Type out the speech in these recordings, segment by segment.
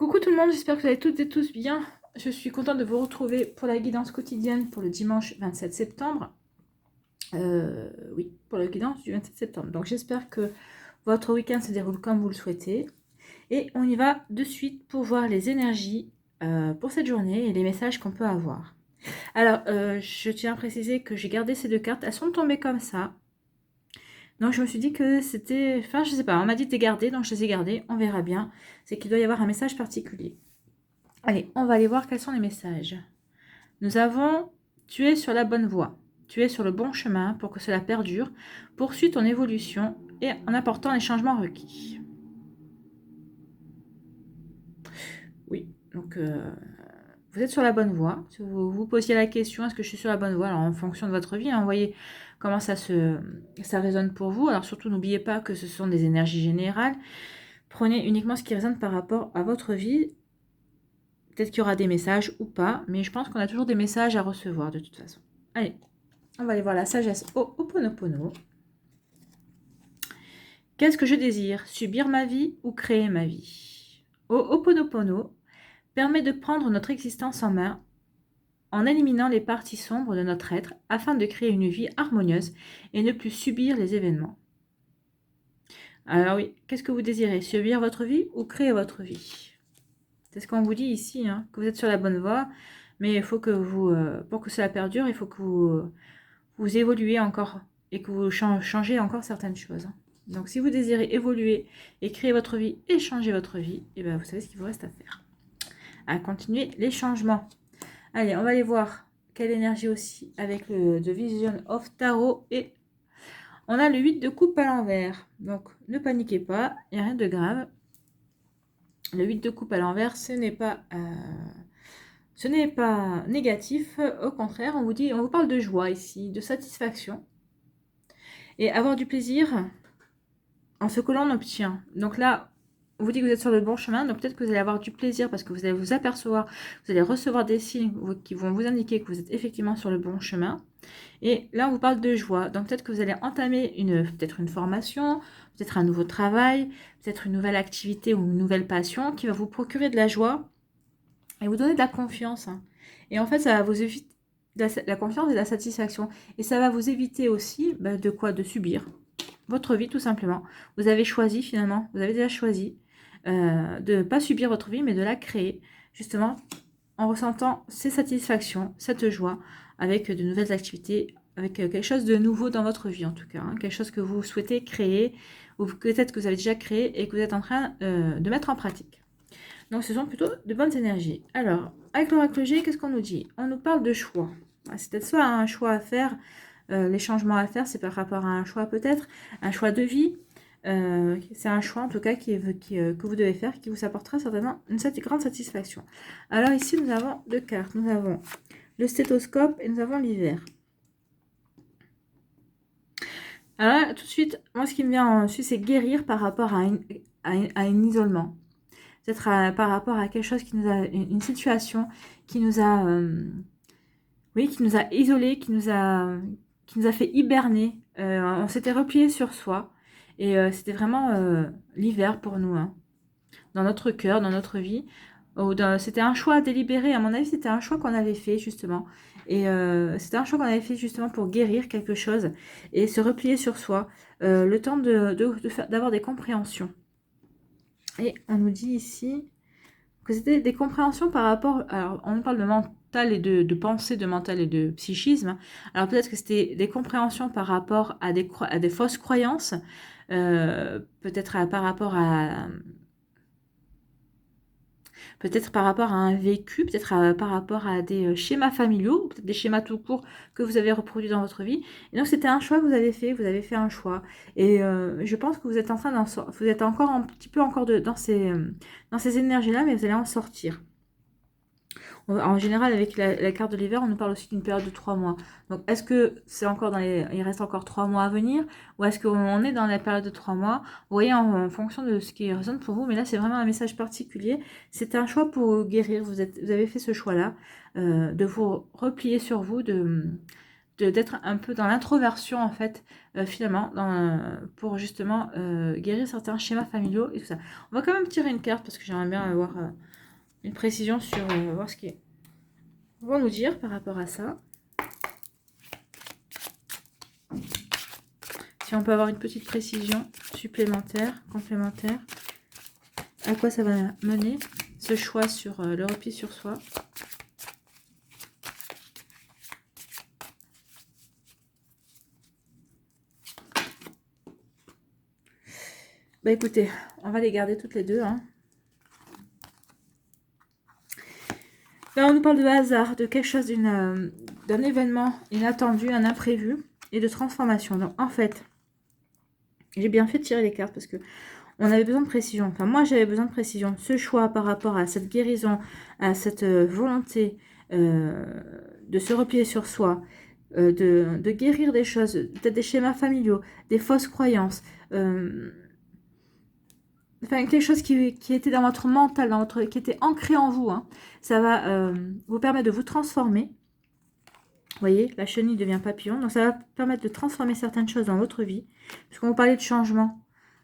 Coucou tout le monde, j'espère que vous allez toutes et tous bien. Je suis contente de vous retrouver pour la guidance quotidienne pour le dimanche 27 septembre. Oui, pour la guidance du 27 septembre. Donc j'espère que votre week-end se déroule comme vous le souhaitez. Et on y va de suite pour voir les énergies pour cette journée et les messages qu'on peut avoir. Alors, je tiens à préciser que j'ai gardé ces deux cartes. Elles sont tombées comme ça. Donc je me suis dit que c'était... Enfin, je sais pas, on m'a dit de les garder, donc je les ai gardées. On verra bien. C'est qu'il doit y avoir un message particulier. Allez, on va aller voir quels sont les messages. Nous avons « Tu es sur la bonne voie. Tu es sur le bon chemin pour que cela perdure. Poursuis ton évolution et en apportant les changements requis. » Oui, donc vous êtes sur la bonne voie. Si vous vous posiez la question, est-ce que je suis sur la bonne voie? Alors en fonction de votre vie, vous voyez comment ça résonne pour vous. Alors surtout, n'oubliez pas que ce sont des énergies générales. Prenez uniquement ce qui résonne par rapport à votre vie. Peut-être qu'il y aura des messages ou pas, mais je pense qu'on a toujours des messages à recevoir de toute façon. Allez, on va aller voir la sagesse au Ho'oponopono. Qu'est-ce que je désire? Subir ma vie ou créer ma vie? Ho'oponopono permet de prendre notre existence en main en éliminant les parties sombres de notre être afin de créer une vie harmonieuse et ne plus subir les événements. Alors oui, qu'est-ce que vous désirez? Subir votre vie ou créer votre vie? C'est ce qu'on vous dit ici, hein, que vous êtes sur la bonne voie, mais il faut que vous, pour que cela perdure, il faut que vous évoluez encore et que vous changez encore certaines choses. Donc si vous désirez évoluer et créer votre vie et changer votre vie, et bien vous savez ce qu'il vous reste à faire. À continuer les changements. Allez, on va aller voir quelle énergie aussi avec le The Vision of Tarot. Et on a le 8 de coupe à l'envers. Donc ne paniquez pas, il n'y a rien de grave. Le 8 de coupe à l'envers, ce n'est pas négatif. Au contraire, on vous parle de joie ici, de satisfaction. Et avoir du plaisir en ce que l'on obtient. Donc là, on vous dit que vous êtes sur le bon chemin, donc peut-être que vous allez avoir du plaisir parce que vous allez vous apercevoir, vous allez recevoir des signes qui vont vous indiquer que vous êtes effectivement sur le bon chemin. Et là, on vous parle de joie. Donc peut-être que vous allez entamer peut-être une formation, peut-être un nouveau travail, peut-être une nouvelle activité ou une nouvelle passion qui va vous procurer de la joie et vous donner de la confiance. Et en fait, ça va vous éviter la confiance et la satisfaction. Et ça va vous éviter aussi de quoi? De subir votre vie tout simplement. Vous avez choisi finalement, vous avez déjà choisi de ne pas subir votre vie, mais de la créer justement en ressentant ces satisfactions, cette joie avec de nouvelles activités, avec quelque chose de nouveau dans votre vie en tout cas, hein, quelque chose que vous souhaitez créer ou peut-être que vous avez déjà créé et que vous êtes en train de mettre en pratique. Donc ce sont plutôt de bonnes énergies. Alors, avec l'oracle G, qu'est-ce qu'on nous dit? On nous parle de choix. C'est peut-être soit un choix à faire, les changements à faire, c'est par rapport à un choix peut-être, un choix de vie. C'est un choix en tout cas que vous devez faire, qui vous apportera certainement une grande satisfaction. Alors ici, nous avons deux cartes. Nous avons le stéthoscope et nous avons l'hiver. Alors là, tout de suite, moi ce qui me vient ensuite, c'est guérir par rapport à un isolement. Peut-être par rapport à quelque chose qui nous a, une situation qui nous a, oui, qui nous a isolés, qui nous a fait hiberner. On s'était replié sur soi. Et c'était vraiment l'hiver pour nous, hein, dans notre cœur, dans notre vie. C'était un choix délibéré, à mon avis, c'était un choix qu'on avait fait justement. Et c'était un choix qu'on avait fait justement pour guérir quelque chose et se replier sur soi, le temps d'avoir des compréhensions. Et on nous dit ici que c'était des compréhensions par rapport... Alors, on parle de mental et de pensée, de mental et de psychisme. Alors, peut-être que c'était des compréhensions par rapport à des fausses croyances, peut-être par rapport à... Peut-être par rapport à un vécu, peut-être par rapport à des schémas familiaux, peut-être des schémas tout court que vous avez reproduits dans votre vie. Et donc, c'était un choix que vous avez fait un choix. Et je pense que vous êtes en train d'en sortir, vous êtes encore un petit peu encore dans ces énergies-là, mais vous allez en sortir. En général, avec la carte de l'hiver, on nous parle aussi d'une période de 3 mois. Donc, est-ce que c'est encore il reste encore 3 mois à venir, ou est-ce qu'on est dans la période de 3 mois? Vous voyez, en fonction de ce qui résonne pour vous, mais là, c'est vraiment un message particulier. C'est un choix pour guérir. Vous avez fait ce choix-là, de vous replier sur vous, d'être un peu dans l'introversion, en fait, finalement, pour justement guérir certains schémas familiaux et tout ça. On va quand même tirer une carte, parce que j'aimerais bien avoir... une précision sur voir ce qu'ils vont nous dire par rapport à ça. Si on peut avoir une petite précision supplémentaire, complémentaire, à quoi ça va mener ce choix sur le repli sur soi. Bah écoutez, on va les garder toutes les deux. Hein. Là, on nous parle de hasard, de quelque chose, d'un événement inattendu, un imprévu et de transformation. Donc en fait, j'ai bien fait de tirer les cartes parce que on avait besoin de précision. Enfin, moi, j'avais besoin de précision. Ce choix par rapport à cette guérison, à cette volonté de se replier sur soi, de guérir des choses, peut-être des schémas familiaux, des fausses croyances, enfin, quelque chose qui était dans votre mental, qui était ancré en vous. Hein. Ça va vous permettre de vous transformer. Vous voyez, la chenille devient papillon. Donc, ça va permettre de transformer certaines choses dans votre vie. Puisqu'on vous parlait de changement.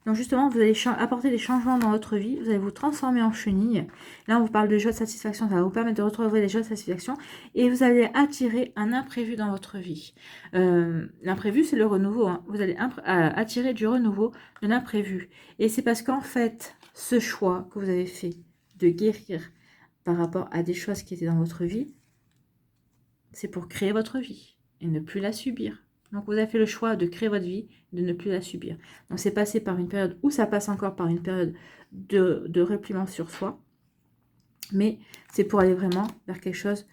Donc, justement, vous allez apporter des changements dans votre vie. Vous allez vous transformer en chenille. Là, on vous parle de joie de satisfaction. Ça va vous permettre de retrouver des joies de satisfaction. Et vous allez attirer un imprévu dans votre vie. L'imprévu, c'est le renouveau. Hein. Vous allez attirer du renouveau, de l'imprévu. Et c'est parce qu'en fait, ce choix que vous avez fait de guérir par rapport à des choses qui étaient dans votre vie, c'est pour créer votre vie et ne plus la subir. Donc, vous avez fait le choix de créer votre vie, de ne plus la subir. Donc, c'est passé par une période où ça passe encore par une période de repliement sur soi. Mais c'est pour aller vraiment vers quelque chose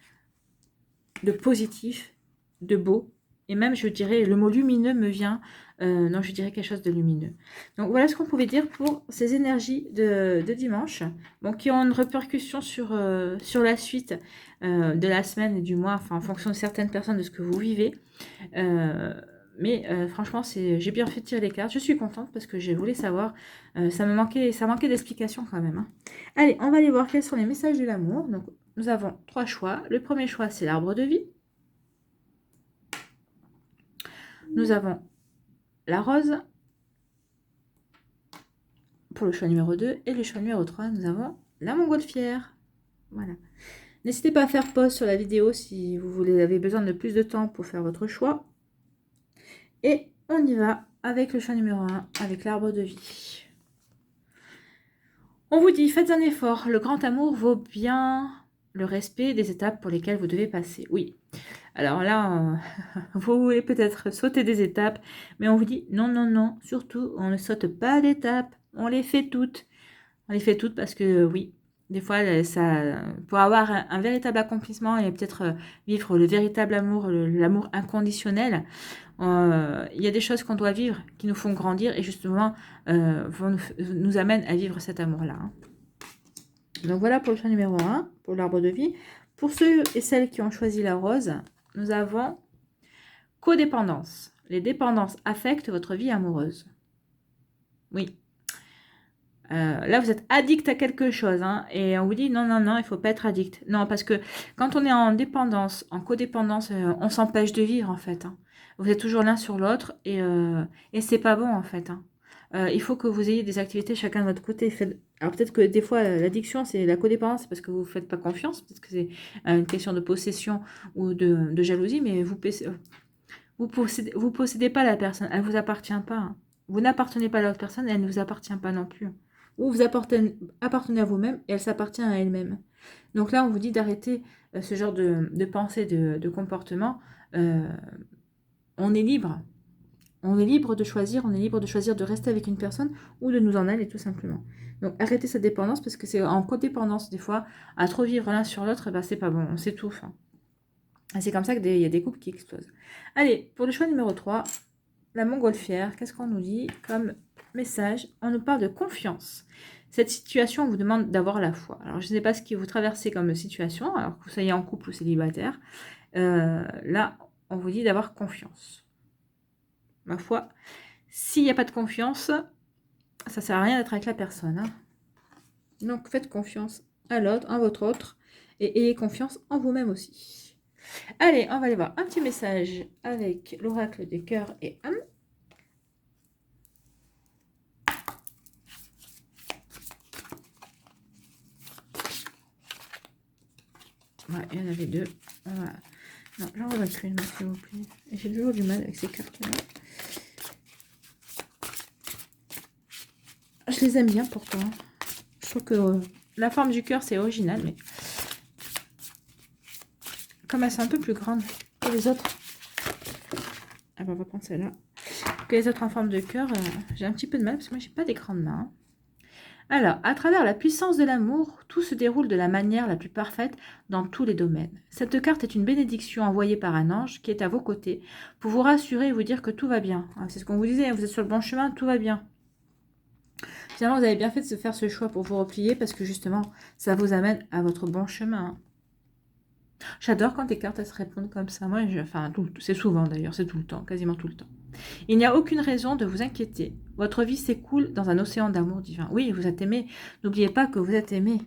de positif, de beau. Et même, je dirais, le mot lumineux me vient. Non, je dirais quelque chose de lumineux. Donc, voilà ce qu'on pouvait dire pour ces énergies de dimanche. Bon, qui ont une répercussion sur la suite de la semaine et du mois. Enfin, en fonction de certaines personnes, de ce que vous vivez. Mais franchement, j'ai bien fait de tirer les cartes. Je suis contente parce que je voulais savoir. Ça manquait d'explications quand même. Hein. Allez, on va aller voir quels sont les messages de l'amour. Donc, nous avons 3 choix. Le premier choix, c'est l'arbre de vie. Nous avons la rose pour le choix numéro 2. Et le choix numéro 3, nous avons la montgolfière. Voilà. N'hésitez pas à faire pause sur la vidéo si vous avez besoin de plus de temps pour faire votre choix. Et on y va avec le choix numéro 1, avec l'arbre de vie. On vous dit, faites un effort. Le grand amour vaut bien le respect des étapes pour lesquelles vous devez passer. Oui. Alors là, vous voulez peut-être sauter des étapes, mais on vous dit, non, non, non. Surtout, on ne saute pas d'étapes. On les fait toutes. On les fait toutes parce que, oui, des fois, ça, pour avoir un véritable accomplissement et peut-être vivre le véritable amour, l'amour inconditionnel, il y a des choses qu'on doit vivre qui nous font grandir et justement nous amènent à vivre cet amour-là. Hein. Donc voilà pour le choix numéro 1, pour l'arbre de vie. Pour ceux et celles qui ont choisi la rose, nous avons codépendance. Les dépendances affectent votre vie amoureuse. Oui. Là, vous êtes addict à quelque chose. Hein, et on vous dit non, non, non, il ne faut pas être addict. Non, parce que quand on est en dépendance, en codépendance, on s'empêche de vivre en fait. Hein. Vous êtes toujours l'un sur l'autre et c'est pas bon en fait. Hein. Il faut que vous ayez des activités chacun de votre côté. Alors peut-être que des fois, l'addiction, c'est la codépendance, c'est parce que vous ne faites pas confiance, peut-être que c'est une question de possession ou de jalousie, mais vous possédez pas la personne, elle ne vous appartient pas. Hein. Vous n'appartenez pas à l'autre personne, elle ne vous appartient pas non plus. Ou vous appartenez à vous-même et elle s'appartient à elle-même. Donc là, on vous dit d'arrêter ce genre de pensée, de comportement. On est libre. On est libre de choisir, de rester avec une personne ou de nous en aller tout simplement. Donc arrêtez cette dépendance parce que c'est en codépendance des fois, à trop vivre l'un sur l'autre, ben, c'est pas bon, on s'étouffe. Hein. Et c'est comme ça qu'il y a des couples qui explosent. Allez, pour le choix numéro 3, la montgolfière, qu'est-ce qu'on nous dit comme message? On nous parle de confiance. Cette situation vous demande d'avoir la foi. Alors je ne sais pas ce que vous traversez comme situation, alors que vous soyez en couple ou célibataire. Là, on vous dit d'avoir confiance. Ma foi, s'il n'y a pas de confiance, ça ne sert à rien d'être avec la personne. Hein. Donc, faites confiance à l'autre, en votre autre, et ayez confiance en vous-même aussi. Allez, on va aller voir un petit message avec l'oracle des cœurs et âmes. Ouais, il y en avait deux. Voilà. Non, j'en vois qu'une, s'il vous plaît. Et j'ai toujours du mal avec ces cartes-là. Je les aime bien pourtant. Je trouve que la forme du cœur, c'est original, mais comme elle, c'est un peu plus grande que les autres. Ah ben, on va prendre celle-là. Que les autres en forme de cœur, j'ai un petit peu de mal parce que moi, j'ai pas des grandes mains. Alors, à travers la puissance de l'amour, tout se déroule de la manière la plus parfaite dans tous les domaines. Cette carte est une bénédiction envoyée par un ange qui est à vos côtés pour vous rassurer et vous dire que tout va bien. C'est ce qu'on vous disait, vous êtes sur le bon chemin, tout va bien. Finalement, vous avez bien fait de se faire ce choix pour vous replier parce que justement, ça vous amène à votre bon chemin. J'adore quand les cartes elles se répondent comme ça. Moi, enfin, c'est souvent d'ailleurs, c'est tout le temps, quasiment tout le temps. Il n'y a aucune raison de vous inquiéter. Votre vie s'écoule dans un océan d'amour divin. Oui, vous êtes aimé. N'oubliez pas que vous êtes aimé.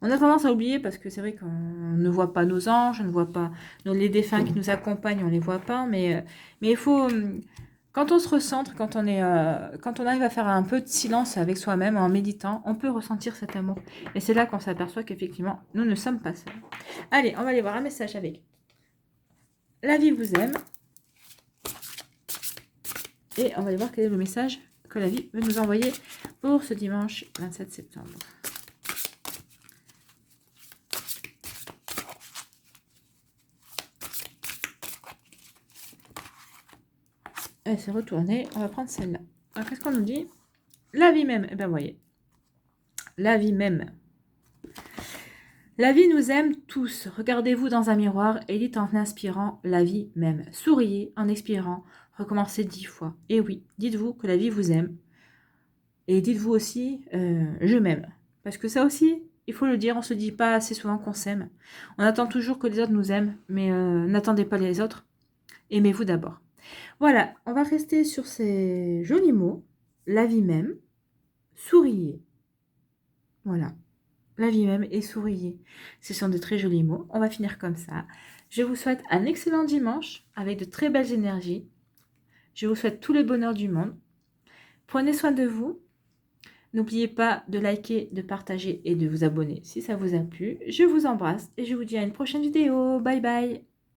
On a tendance à oublier parce que c'est vrai qu'on ne voit pas nos anges, on ne voit pas les défunts qui nous accompagnent, on ne les voit pas. Mais il faut, quand on se recentre, quand on arrive à faire un peu de silence avec soi-même en méditant, on peut ressentir cet amour. Et c'est là qu'on s'aperçoit qu'effectivement, nous ne sommes pas seuls. Allez, on va aller voir un message avec la vie vous aime. Et on va aller voir quel est le message que la vie veut nous envoyer pour ce dimanche 27 septembre. Elle s'est retournée. On va prendre celle-là. Alors, qu'est-ce qu'on nous dit? La vie même. Eh bien, voyez. La vie même. La vie nous aime tous. Regardez-vous dans un miroir et dites en inspirant la vie même. Souriez en expirant. Recommencez 10 fois. Et oui, dites-vous que la vie vous aime. Et dites-vous aussi, je m'aime. Parce que ça aussi, il faut le dire, on ne se dit pas assez souvent qu'on s'aime. On attend toujours que les autres nous aiment, mais n'attendez pas les autres. Aimez-vous d'abord. Voilà, on va rester sur ces jolis mots. La vie même, souriez. Voilà, la vie même et souriez. Ce sont de très jolis mots. On va finir comme ça. Je vous souhaite un excellent dimanche avec de très belles énergies. Je vous souhaite tout le bonheur du monde. Prenez soin de vous. N'oubliez pas de liker, de partager et de vous abonner si ça vous a plu. Je vous embrasse et je vous dis à une prochaine vidéo. Bye bye.